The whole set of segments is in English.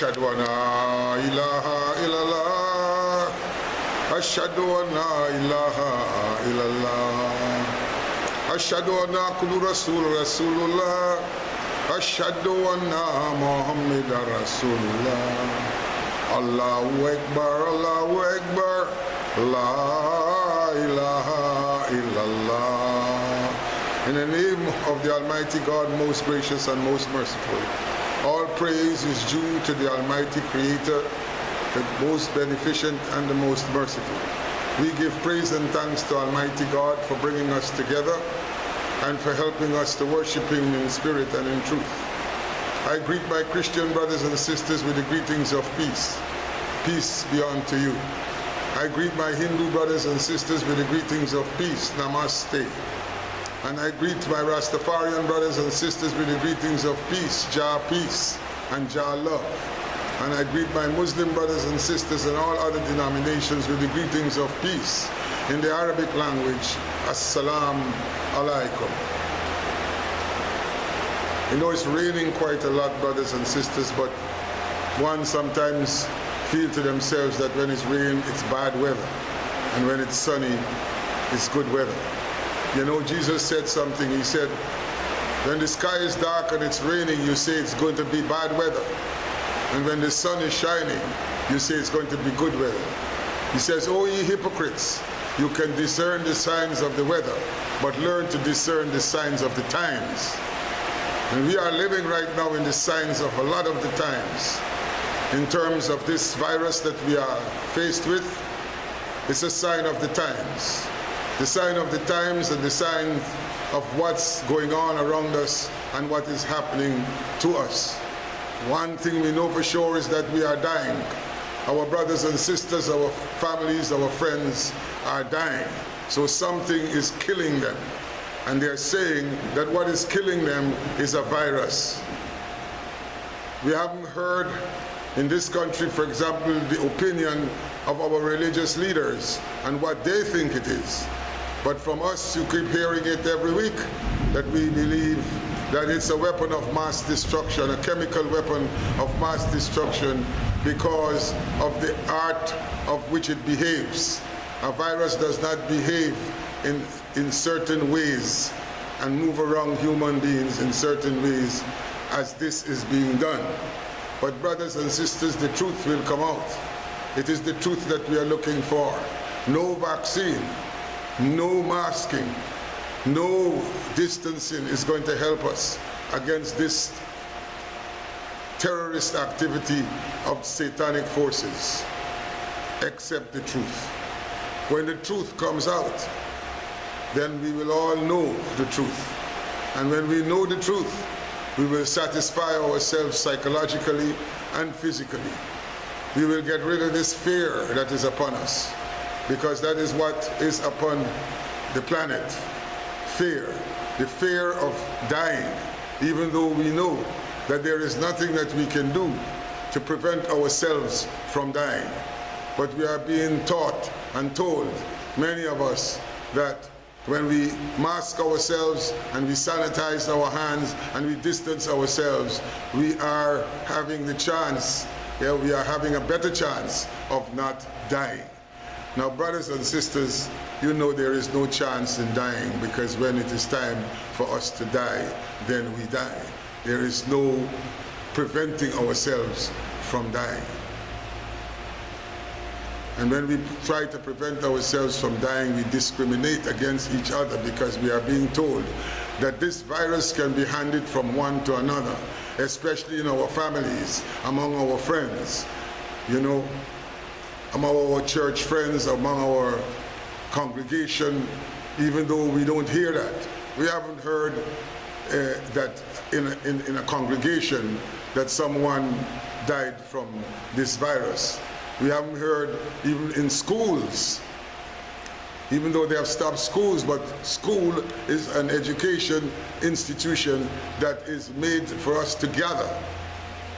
Ashhadu an la ilaha illallah. Ashhadu an la ilaha illallah. Ashhadu anna Rasulullah. Ashhadu anna Muhammadar Rasulullah. Allahu Akbar, Allahu Akbar. La ilaha illallah. In the name of the Almighty God, most gracious and most merciful, all praise is due to the Almighty Creator, the most beneficent and the most merciful. We give praise and thanks to Almighty God for bringing us together and for helping us to worship Him in spirit and in truth. I greet my Christian brothers and sisters with the greetings of peace. Peace be unto you. I greet my Hindu brothers and sisters with the greetings of peace. Namaste. And I greet my Rastafarian brothers and sisters with the greetings of peace, Jah peace, and Jah love. And I greet my Muslim brothers and sisters and all other denominations with the greetings of peace in the Arabic language. Assalamu alaikum. You know, it's raining quite a lot, brothers and sisters, but one sometimes feel to themselves that when it's rain, it's bad weather, and when it's sunny, it's good weather. You know, Jesus said something. He said, when the sky is dark and it's raining, you say it's going to be bad weather. And when the sun is shining, you say it's going to be good weather. He says, "O ye hypocrites, you can discern the signs of the weather, but learn to discern the signs of the times." And we are living right now in the signs of a lot of the times. In terms of this virus that we are faced with, it's a sign of the times. The sign of the times and the sign of what's going on around us and what is happening to us. One thing we know for sure is that we are dying. Our brothers and sisters, our families, our friends are dying. So something is killing them. And they're saying that what is killing them is a virus. We haven't heard in this country, for example, the opinion of our religious leaders and what they think it is. But from us, you keep hearing it every week, that we believe that it's a weapon of mass destruction, a chemical weapon of mass destruction because of the art of which it behaves. A virus does not behave in certain ways and move around human beings in certain ways as this is being done. But brothers and sisters, the truth will come out. It is the truth that we are looking for. No vaccine, no masking, no distancing is going to help us against this terrorist activity of satanic forces, except the truth. When the truth comes out, then we will all know the truth. And when we know the truth, we will satisfy ourselves psychologically and physically. We will get rid of this fear that is upon us, because that is what is upon the planet. Fear. The fear of dying, even though we know that there is nothing that we can do to prevent ourselves from dying. But we are being taught and told, many of us, that when we mask ourselves and we sanitize our hands and we distance ourselves, we are having the chance, we are having a better chance of not dying. Now, brothers and sisters, you know there is no chance in dying, because when it is time for us to die, then we die. There is no preventing ourselves from dying. And when we try to prevent ourselves from dying, we discriminate against each other, because we are being told that this virus can be handed from one to another, especially in our families, among our friends, you know, among our church friends, among our congregation, even though we don't hear that. We haven't heard that in a congregation that someone died from this virus. We haven't heard even in schools, even though they have stopped schools, but school is an education institution that is made for us to gather.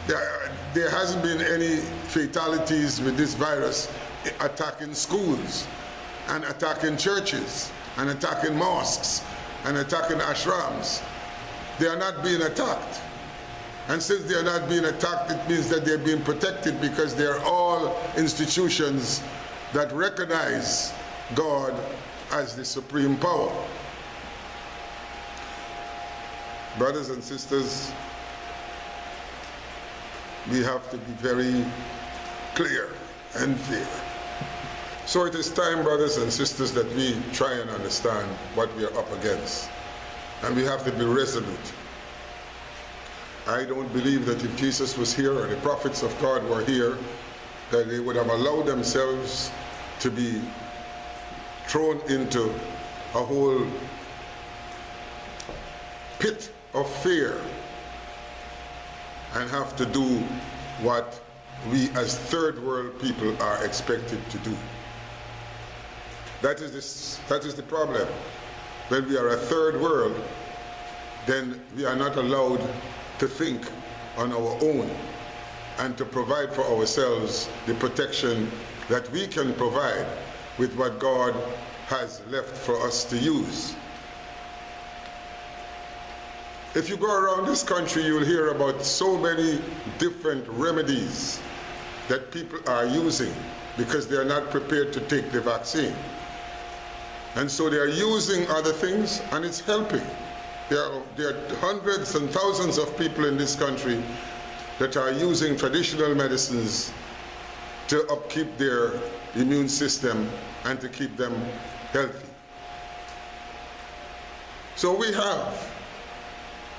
There hasn't been any fatalities with this virus attacking schools and attacking churches and attacking mosques and attacking ashrams. They are not being attacked. And since they are not being attacked, it means that they're being protected, because they are all institutions that recognize God as the supreme power. Brothers and sisters, we have to be very clear and fair. So it is time, brothers and sisters, that we try and understand what we are up against. And we have to be resolute. I don't believe that if Jesus was here or the prophets of God were here, that they would have allowed themselves to be thrown into a whole pit of fear and have to do what we as third world people are expected to do. That is the problem. When we are a third world, then we are not allowed to think on our own and to provide for ourselves the protection that we can provide with what God has left for us to use. If you go around this country, you'll hear about so many different remedies that people are using because they are not prepared to take the vaccine. And so they are using other things, and it's helping. There are hundreds and thousands of people in this country that are using traditional medicines to upkeep their immune system and to keep them healthy. So we have,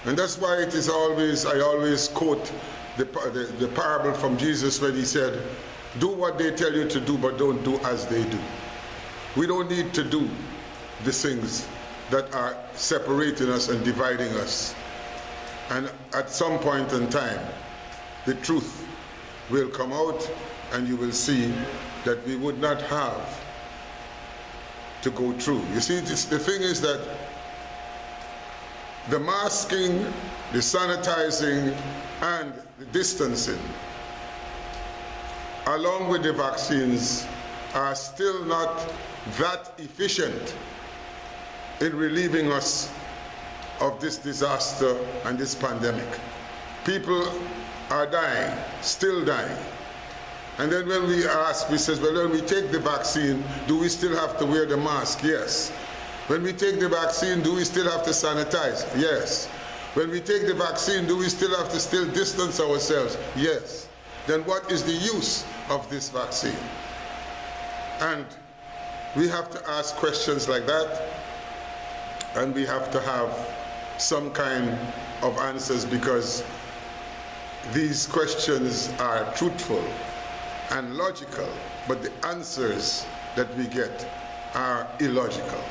and that's why it is always, I always quote the parable from Jesus when he said, do what they tell you to do, but don't do as they do. We don't need to do the things that are separating us and dividing us. And at some point in time, the truth will come out, and you will see that we would not have to go through. You see, the thing is that the masking, the sanitizing, and the distancing, along with the vaccines, are still not that efficient in relieving us of this disaster and this pandemic. People are dying, still dying. And then when we ask, we say, well, when we take the vaccine, do we still have to wear the mask? Yes. When we take the vaccine, do we still have to sanitize? Yes. When we take the vaccine, do we still have to still distance ourselves? Yes. Then what is the use of this vaccine? And we have to ask questions like that, and we have to have some kind of answers, because these questions are truthful and logical, but the answers that we get are illogical.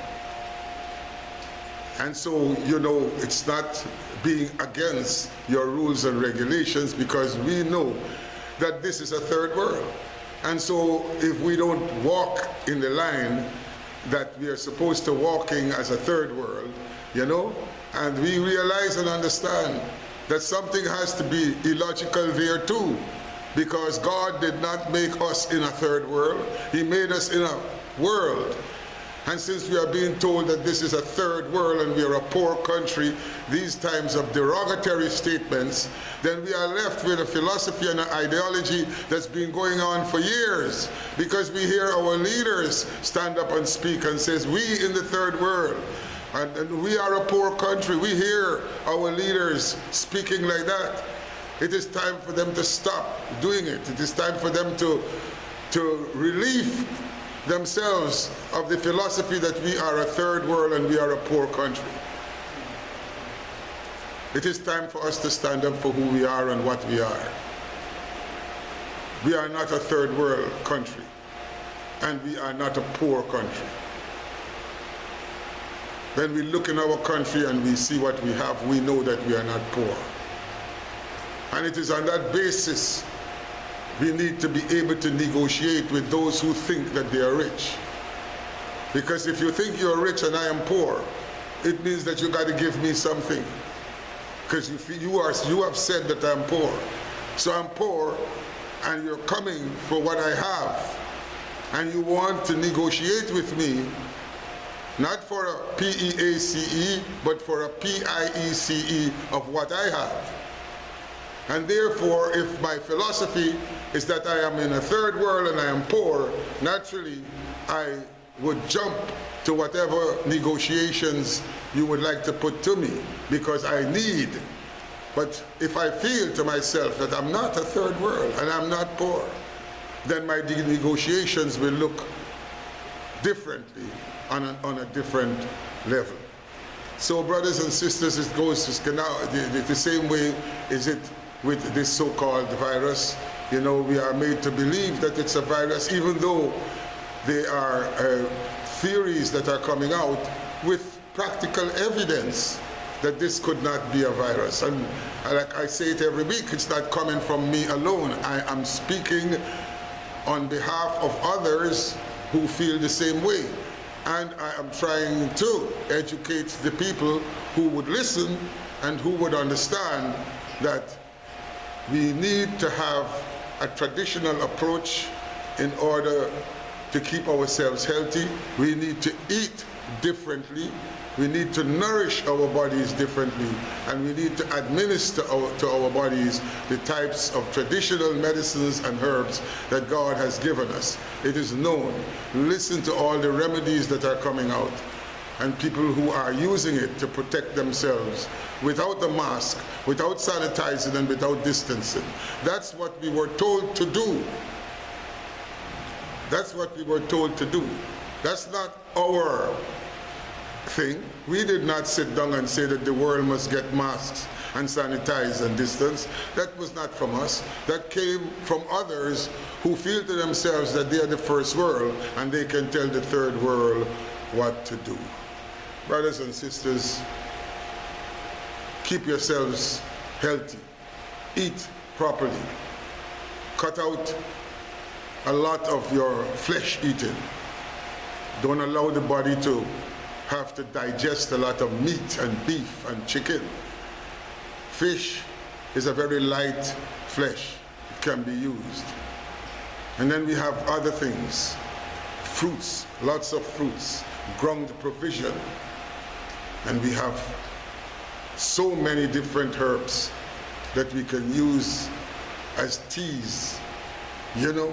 And so, you know, it's not being against your rules and regulations, because we know that this is a third world. And so if we don't walk in the line that we are supposed to walking as a third world, you know, and we realize and understand that something has to be illogical there too, because God did not make us in a third world. He made us in a world. And since we are being told that this is a third world and we are a poor country, these times of derogatory statements, then we are left with a philosophy and an ideology that's been going on for years, because we hear our leaders stand up and speak and says, we in the third world, and we are a poor country. We hear our leaders speaking like that. It is time for them to stop doing it. It is time for them to relieve themselves of the philosophy that we are a third world and we are a poor country. It is time for us to stand up for who we are and what we are. We are not a third world country, and we are not a poor country. When we look in our country and we see what we have, we know that we are not poor. And it is on that basis we need to be able to negotiate with those who think that they are rich. Because if you think you're rich and I am poor, it means that you got to give me something. Because you have said that I'm poor. So I'm poor, and you're coming for what I have. And you want to negotiate with me, not for a PEACE, but for a PIECE of what I have. And therefore, if my philosophy is that I am in a third world and I am poor, naturally I would jump to whatever negotiations you would like to put to me, because I need. But if I feel to myself that I'm not a third world and I'm not poor, then my negotiations will look differently on a different level. So brothers and sisters, it goes to now the same way is it with this so-called virus. You know, we are made to believe that it's a virus, even though there are theories that are coming out with practical evidence that this could not be a virus. And like I say it every week, it's not coming from me alone. I am speaking on behalf of others who feel the same way. And I am trying to educate the people who would listen and who would understand that we need to have a traditional approach in order to keep ourselves healthy. We need to eat differently. We need to nourish our bodies differently, and we need to administer to our bodies the types of traditional medicines and herbs that God has given us. It is known. Listen to all the remedies that are coming out, and people who are using it to protect themselves without the mask, without sanitizing, and without distancing. That's what we were told to do. That's what we were told to do. That's not our thing. We did not sit down and say that the world must get masks and sanitize and distance. That was not from us. That came from others who feel to themselves that they are the first world and they can tell the third world what to do. Brothers and sisters, keep yourselves healthy. Eat properly. Cut out a lot of your flesh eating. Don't allow the body to have to digest a lot of meat and beef and chicken. Fish is a very light flesh. It can be used. And then we have other things. Fruits, lots of fruits, ground provision. And we have so many different herbs that we can use as teas, you know.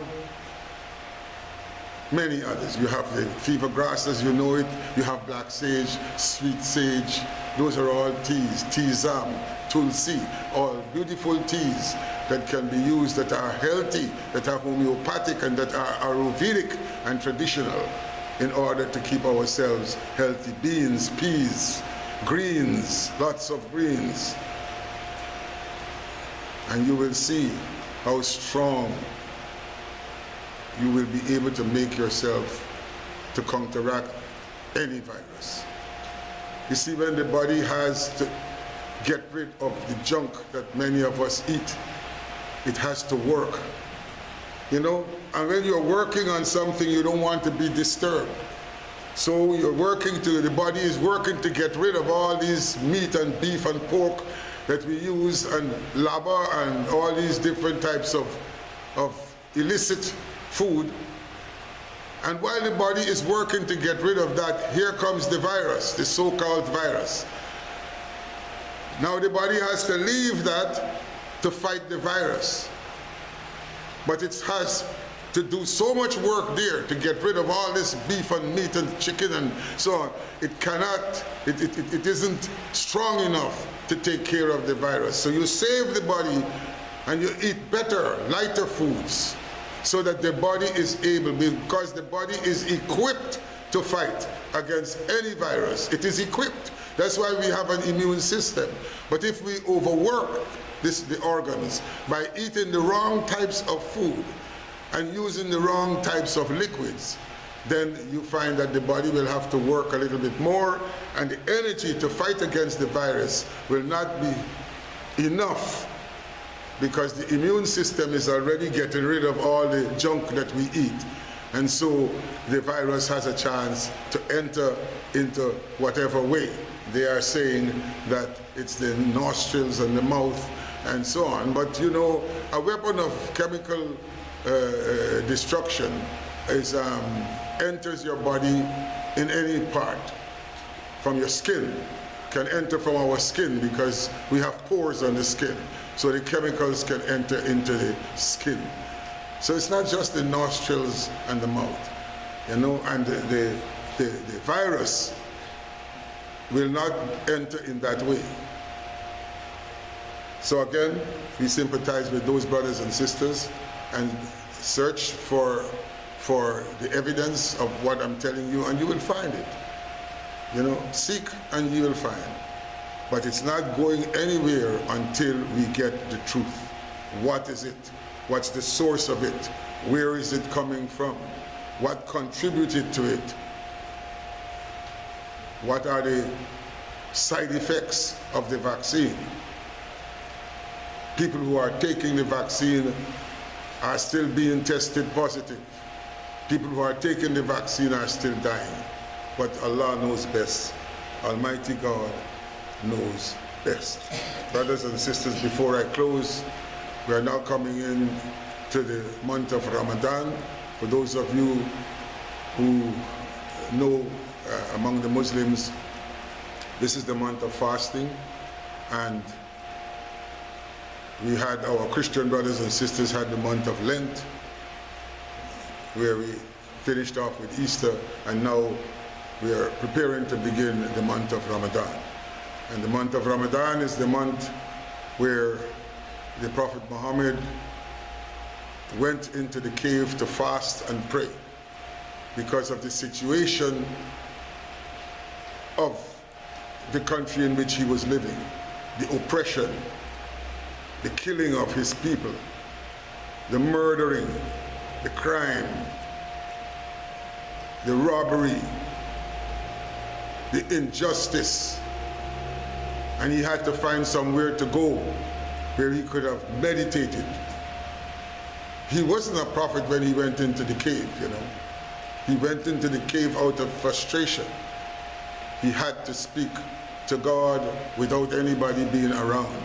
Many others. You have the fever grass, as you know it. You have black sage, sweet sage. Those are all teas. Tisam, tulsi, all beautiful teas that can be used, that are healthy, that are homeopathic, and that are Ayurvedic and traditional in order to keep ourselves healthy. Beans, peas, greens, lots of greens. And you will see how strong you will be able to make yourself to counteract any virus. You see, when the body has to get rid of the junk that many of us eat, it has to work, you know? And when you're working on something, you don't want to be disturbed. So you're working to, the body is working to get rid of all these meat and beef and pork that we use, and laba and all these different types of illicit food. And while the body is working to get rid of that, here comes the virus, the so-called virus. Now the body has to leave that to fight the virus. But it has to do so much work there to get rid of all this beef and meat and chicken and so on. It cannot, it isn't strong enough to take care of the virus. So you save the body and you eat better, lighter foods, so that the body is able, because the body is equipped to fight against any virus. It is equipped. That's why we have an immune system. But if we overwork the organs by eating the wrong types of food and using the wrong types of liquids, then you find that the body will have to work a little bit more, and the energy to fight against the virus will not be enough, because the immune system is already getting rid of all the junk that we eat. And so the virus has a chance to enter into whatever way. They are saying that it's the nostrils and the mouth and so on. But you know, a weapon of chemical destruction is, enters your body in any part, from your skin can enter from our skin because we have pores on the skin. So the chemicals can enter into the skin. So it's not just the nostrils and the mouth, you know, and the virus will not enter in that way. So again, we sympathize with those brothers and sisters and search for the evidence of what I'm telling you, and you will find it. You know, seek and you will find. But it's not going anywhere until we get the truth. What is it? What's the source of it? Where is it coming from? What contributed to it? What are the side effects of the vaccine? People who are taking the vaccine are still being tested positive. People who are taking the vaccine are still dying. But Allah knows best. Almighty God knows best. Brothers and sisters, before I close, we are now coming in to the month of Ramadan. For those of you who know among the Muslims, this is the month of fasting, and we had our Christian brothers and sisters had the month of Lent, where we finished off with Easter, and now we are preparing to begin the month of Ramadan. And the month of Ramadan is the month where the Prophet Muhammad went into the cave to fast and pray because of the situation of the country in which he was living, the oppression, the killing of his people, the murdering, the crime, the robbery, the injustice. And he had to find somewhere to go where he could have meditated. He wasn't a prophet when he went into the cave, you know. He went into the cave out of frustration. He had to speak to God without anybody being around.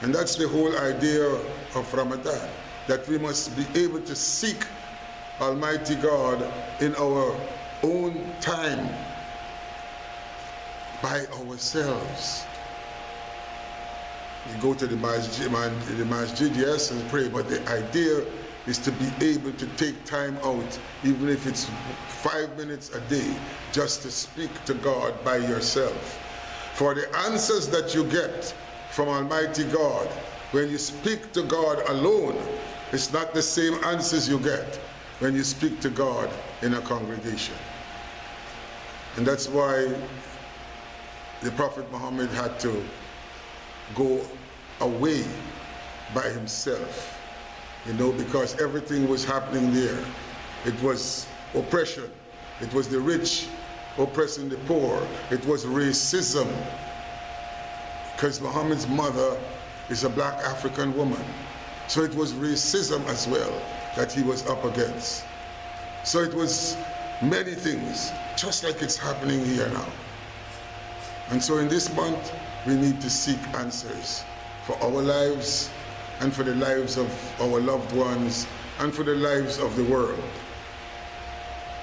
And that's the whole idea of Ramadan, that we must be able to seek Almighty God in our own time, by ourselves. We go to the masjid, yes, and pray, but the idea is to be able to take time out, even if it's 5 minutes a day, just to speak to God by yourself. For the answers that you get from Almighty God, when you speak to God alone, it's not the same answers you get when you speak to God in a congregation. And that's why the Prophet Muhammad had to go away by himself, you know, because everything was happening there. It was oppression. It was the rich oppressing the poor. It was racism, because Muhammad's mother is a black African woman. So it was racism as well that he was up against. So it was many things, just like it's happening here now. And so in this month, we need to seek answers for our lives and for the lives of our loved ones and for the lives of the world.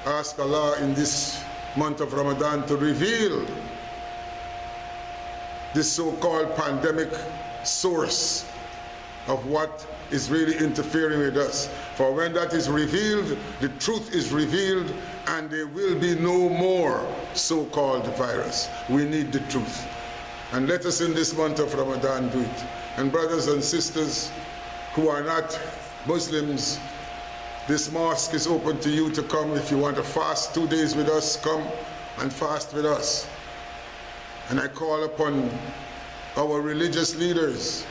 Ask Allah in this month of Ramadan to reveal this so-called pandemic source of what is really interfering with us. For when that is revealed, the truth is revealed, and there will be no more so-called virus. We need the truth. And let us in this month of Ramadan do it. And brothers and sisters who are not Muslims, this mosque is open to you to come. If you want to fast 2 days with us, come and fast with us. And I call upon our religious leaders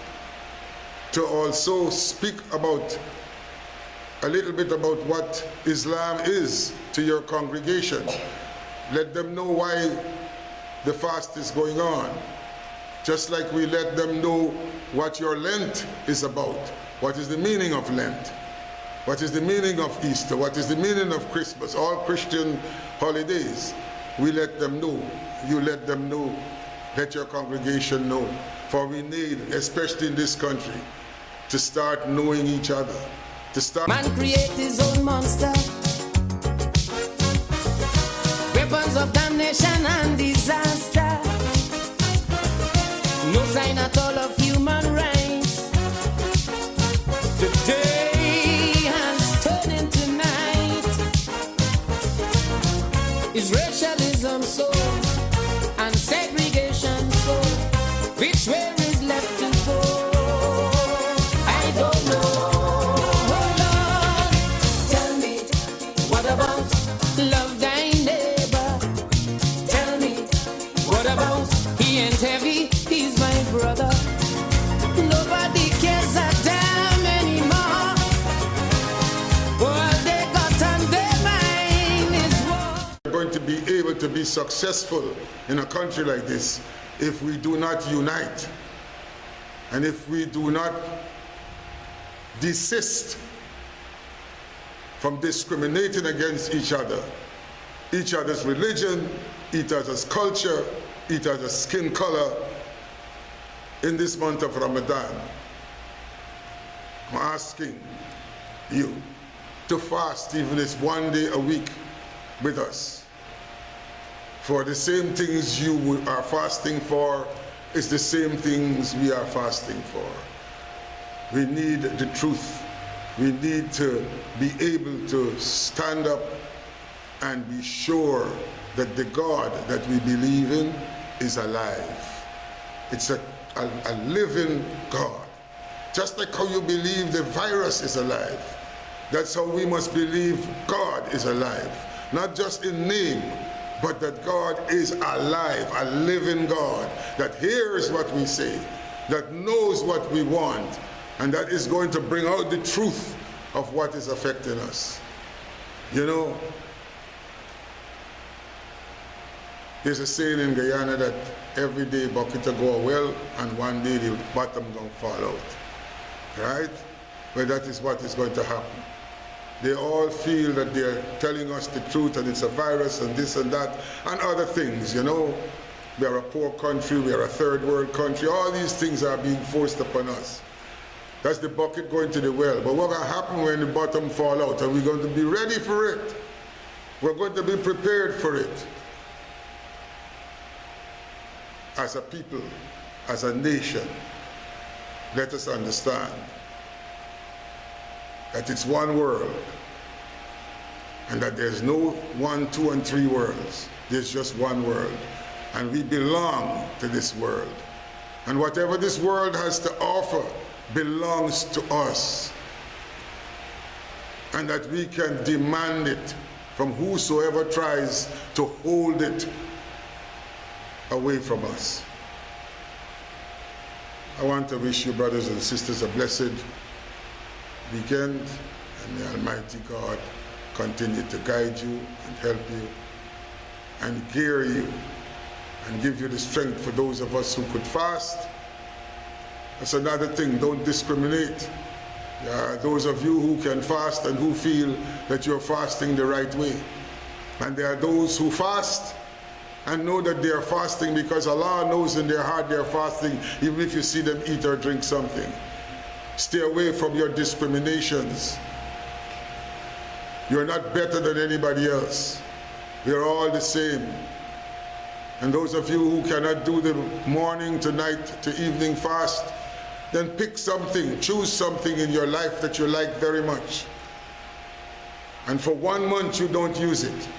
to also speak about a little bit about what Islam is to your congregation. Let them know why the fast is going on. Just like we let them know what your Lent is about. What is the meaning of Lent? What is the meaning of Easter? What is the meaning of Christmas? All Christian holidays. We let them know. You let them know. Let your congregation know. For we need, especially in this country, to start knowing each other. To start. Man create his own monster. Weapons of damnation and disaster. Is racialism so? And segregation so? Which way is left to go? I don't know. Oh Lord, tell me, what about love thy neighbor? Tell me, what about he ain't heavy, he's my brother. Nobody cares a damn anymore. What they got on their mind is war. We're going to be able to be successful in a country like this if we do not unite, and if we do not desist from discriminating against each other's religion, each other's culture, each other's skin color in this month of Ramadan. I'm asking you to fast even if one day a week with us. For the same things you are fasting for is the same things we are fasting for. We need the truth. We need to be able to stand up and be sure that the God that we believe in is alive. It's a living God. Just like how you believe the virus is alive, that's how we must believe God is alive. Not just in name, but that God is alive, a living God that hears what we say, that knows what we want, and that is going to bring out the truth of what is affecting us. You know, there's a saying in Guyana that every day bucket will go well and one day the bottom gonna fall out. Right? Well, that is what is going to happen. They all feel that they're telling us the truth and it's a virus and this and that and other things, you know. We are a poor country, we are a third world country. All these things are being forced upon us. That's the bucket going to the well. But what's going to happen when the bottom fall out? Are we going to be ready for it? We're going to be prepared for it. As a people, as a nation, let us understand that it's one world and that there's no 1, 2, and 3 worlds. There's just one world. And we belong to this world. And whatever this world has to offer belongs to us. And that we can demand it from whosoever tries to hold it away from us. I want to wish you, brothers and sisters, a blessed weekend, and the Almighty God continue to guide you and help you and gear you and give you the strength for those of us who could fast. That's another thing, don't discriminate. Those of you who can fast and who feel that you're fasting the right way. And there are those who fast and know that they are fasting because Allah knows in their heart they are fasting, even if you see them eat or drink something. Stay away from your discriminations. You're not better than anybody else. We are all the same. And those of you who cannot do the morning to night to evening fast, then pick something, choose something in your life that you like very much. And for 1 month you don't use it,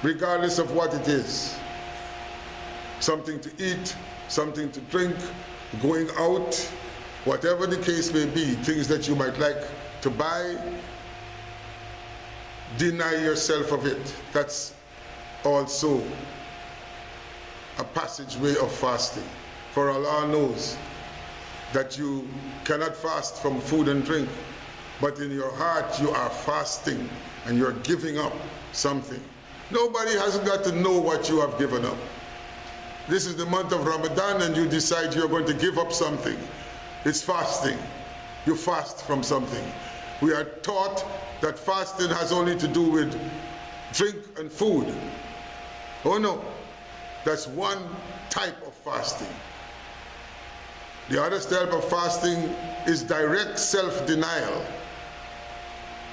regardless of what it is. Something to eat, something to drink, going out, whatever the case may be, things that you might like to buy, deny yourself of it. That's also a passageway of fasting. For Allah knows that you cannot fast from food and drink, but in your heart you are fasting and you're giving up something. Nobody has got to know what you have given up. This is the month of Ramadan and you decide you're going to give up something. It's fasting. You fast from something. We are taught that fasting has only to do with drink and food. Oh no, that's one type of fasting. The other type of fasting is direct self-denial.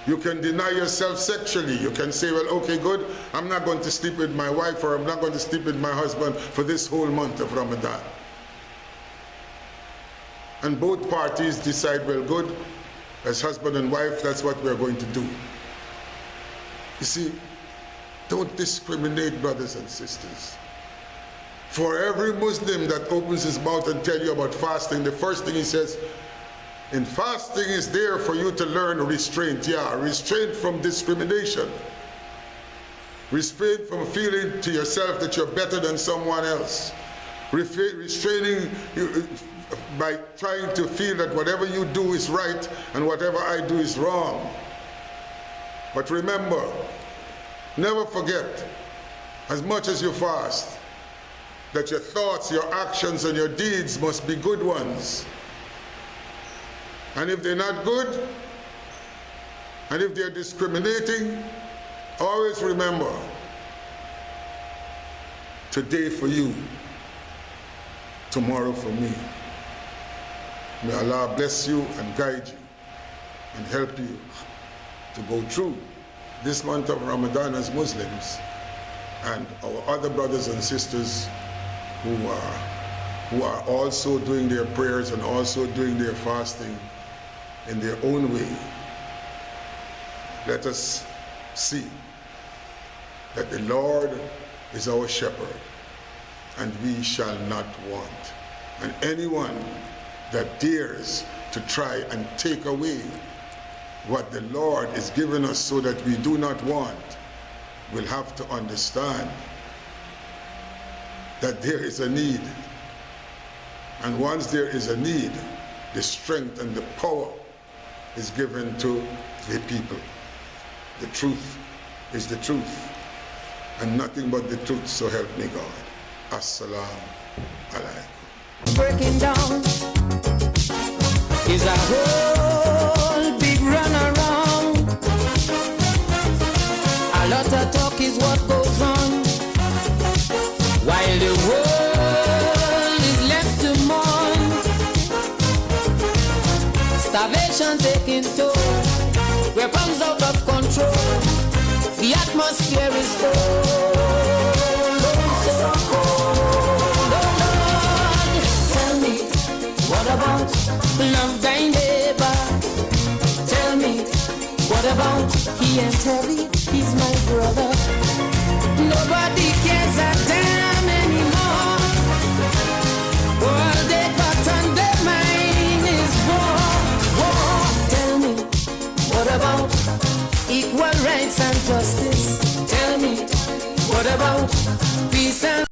You can deny yourself sexually. You can say, well, okay, good, I'm not going to sleep with my wife or I'm not going to sleep with my husband for this whole month of Ramadan. And both parties decide, well, good, as husband and wife, that's what we're going to do. You see, don't discriminate, brothers and sisters. For every Muslim that opens his mouth and tell you about fasting, the first thing he says, in fasting is there for you to learn restraint. Yeah, restraint from discrimination. Restraint from feeling to yourself that you're better than someone else. Restraining by trying to feel that whatever you do is right and whatever I do is wrong. But remember, never forget, as much as you fast, that your thoughts, your actions, and your deeds must be good ones. And if they're not good, and if they're discriminating, always remember, today for you, tomorrow for me. May Allah bless you and guide you and help you to go through this month of Ramadan as Muslims, and our other brothers and sisters who are also doing their prayers and also doing their fasting in their own way. Let us see that the Lord is our shepherd and we shall not want. And anyone that dares to try and take away what the Lord is giving us so that we do not want will have to understand that there is a need. And once there is a need, the strength and the power is given to the people. The truth is the truth, and nothing but the truth, so help me God. Assalamu alaikum. Breaking down is a whole big runaround. A lot of talk is what goes on, while the world is left to mourn. Starvation taking toll, weapons out of control, the atmosphere is cold. So cold. Oh Lord, tell me, what about love thy neighbor? Tell me, what about he and Terry? He's my brother. Nobody cares a damn anymore. All they got on their mind is war, war. Tell me, what about equal rights and justice? Tell me, what about peace and